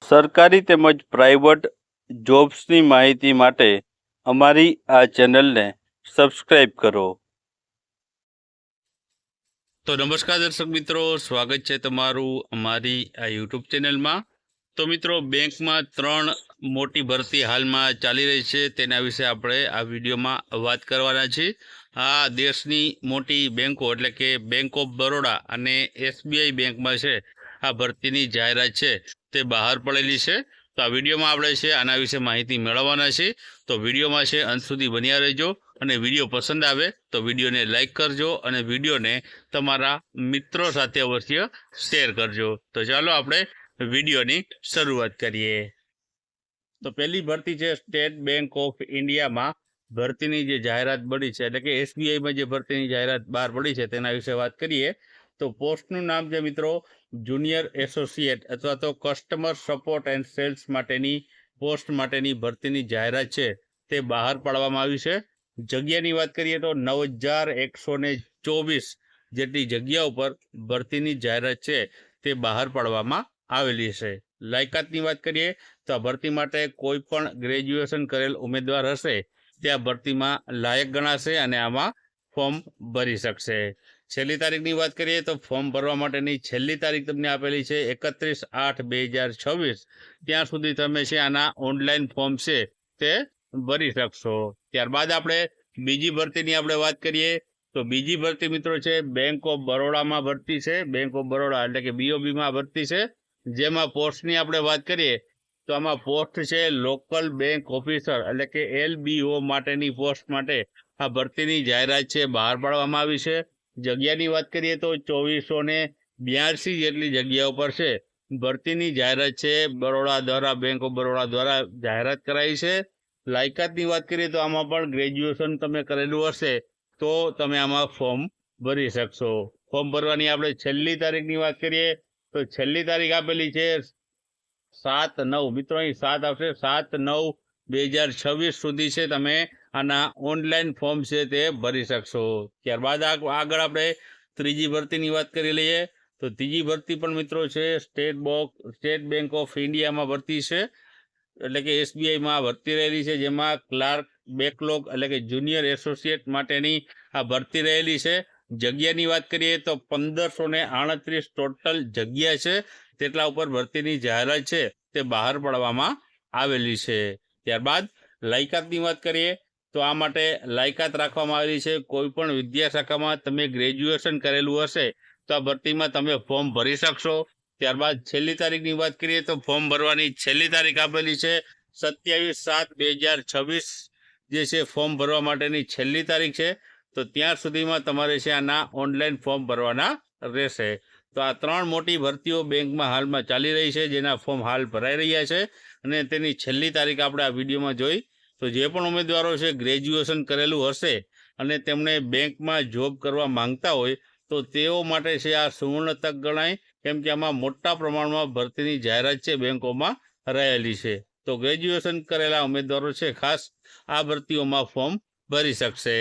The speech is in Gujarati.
સરકારી તેમજ પ્રાઇવેટ જોબ્સની માહિતી માટે અમારી આ ચેનલને સબસ્ક્રાઇબ કરો. તો નમસ્કાર દર્શક મિત્રો, સ્વાગત છે તમારું અમારી આ યુટ્યુબ ચેનલમાં. તો મિત્રો, બેંકમાં 3 મોટી ભરતી હાલમાં ચાલી રહી છે, તેના વિશે આપણે આ વિડીયોમાં વાત કરવાના છીએ. આ દેશની મોટી બેંકો એટલે કે બેંક ઓફ બરોડા અને SBI બેંકમાં છે આ ભરતીની જાહેરાત છે તે બહાર પડેલી છે. તો આ વિડીયોમાં આપણે છે આના વિશે માહિતી મેળવવાના છે. તો વિડીયોમાં છે અંત સુધી બન્યા રહેજો અને વિડીયો પસંદ આવે તો વિડીયોને લાઇક કરજો અને વિડીયોને તમારા મિત્રો સાથે અવશ્ય શેર કરજો. તો ચાલો આપણે વિડીયોની શરૂઆત કરીએ. તો પહેલી ભરતી છે સ્ટેટ બેંક ઓફ ઇન્ડિયામાં ભરતીની જે જાહેરાત પડી છે એટલે કે SBIમાં જે ભરતીની જાહેરાત બહાર પડી છે તેના વિશે વાત કરીએ. તો પોસ્ટનું નામ છે મિત્રો જુનિયર એસોસિએટ અથવા તો કસ્ટમર સપોર્ટ એન્ડ સેલ્સ માટેની પોસ્ટ માટેની ભરતીની જાહેરાત છે તે બહાર પાડવામાં આવી છે. જગ્યાની વાત કરીએ તો 9124 જેટલી જગ્યા ઉપર ભરતીની જાહેરાત છે તે બહાર પાડવામાં આવેલી છે. લાયકાતની વાત કરીએ તો આ ભરતી માટે કોઈ પણ ગ્રેજ્યુએશન કરેલ ઉમેદવાર હશે તે આ ભરતીમાં લાયક ગણાશે અને આમાં ફોર્મ ભરી શકશે. છેલ્લી તારીખની વાત કરીએ તો ફોર્મ ભરવા માટેની છેલ્લી તારીખ તમને આપેલી છે 31/8/2026. ત્યાં સુધી તમે છે આના ઓનલાઈન ફોર્મ છે તે ભરી શકશો. ત્યારબાદ આપણે બીજી ભરતીની આપણે વાત કરીએ તો બીજી ભરતી મિત્રો છે બેંક ઓફ બરોડામાં ભરતી છે. બેંક ઓફ બરોડા એટલે કે BOBમાં ભરતી છે. જેમાં પોસ્ટની આપણે વાત કરીએ તો આમાં પોસ્ટ છે લોકલ બેંક ઓફિસર એટલે કે LBO માટેની પોસ્ટ માટે આ ભરતીની જાહેરાત છે બહાર પાડવામાં આવી છે. જગ્યાની વાત કરીએ તો 2482 જેટલી જગ્યા ઉપર છે ભરતીની જાહેરાત છે બરોડા દ્વારા બેંક ઓફ બરોડા દ્વારા જાહેરાત કરાઈ છે. લાયકાતની વાત કરીએ તો આમાં પણ ગ્રેજ્યુએશન તમે કરેલું હશે તો તમે આમાં ફોર્મ ભરી શકશો. ફોર્મ ભરવાની આપણે છેલ્લી તારીખની વાત કરીએ તો છેલ્લી તારીખ આપેલી છે 7/9. મિત્રો અહીં 7 આવશે. 7/9/2026 સુધી છે તમે આના ઓનલાઈન ફોર્મ છે તે ભરી શકશો. ત્યારબાદ આગળ આપણે ત્રીજી ભરતીની વાત કરી લઈએ તો ત્રીજી ભરતી પણ મિત્રો છે સ્ટેટ બેંક ઓફ ઇન્ડિયામાં ભરતી છે એટલે કે SBIમાં ભરતી રહેલી છે. જેમાં ક્લાર્ક બેકલોગ એટલે કે જુનિયર એસોસિએટ માટેની આ ભરતી રહેલી છે. જગ્યાની વાત કરીએ તો 1538 ટોટલ જગ્યા છે તેટલા ઉપર ભરતીની જાહેરાત છે તે બહાર પાડવામાં આવેલી છે. ત્યારબાદ લાયકાતની વાત કરીએ તો આ માટે લાયકાત રાખવામાં આવેલી છે કોઈ પણ વિદ્યાશાખામાં તમે ગ્રેજ્યુએશન કરેલું હશે તો આ ભરતીમાં તમે ફોર્મ ભરી શકશો. ત્યારબાદ છેલ્લી તારીખની વાત કરીએ તો ફોર્મ ભરવાની છેલ્લી તારીખ આપેલી છે 27/7/2026 જે છે ફોર્મ ભરવા માટેની છેલ્લી તારીખ છે. તો ત્યાં સુધીમાં તમારે છે આના ઓનલાઈન ફોર્મ ભરવાના રહેશે. તો આ 3 મોટી ભરતીઓ બેંકમાં હાલમાં ચાલી રહી છે જેના ફોર્મ હાલ ભરાઈ રહ્યા છે અને તેની છેલ્લી તારીખ આપણે આ વિડીયોમાં જોઈ. તો જે પણ ઉમેદવારો છે ગ્રેજ્યુએશન કરેલું હશે અને તેમણે બેંકમાં જોબ કરવા માંગતા હોય તો તેઓ માટે છે આ સુવર્ણ તક ગણાય, કેમ કે આમાં મોટા પ્રમાણમાં ભરતીની જાહેરાત છે બેંકોમાં રહેલી છે. તો ગ્રેજ્યુએશન કરેલા ઉમેદવારો છે ખાસ આ ભરતીઓમાં ફોર્મ ભરી શકશે.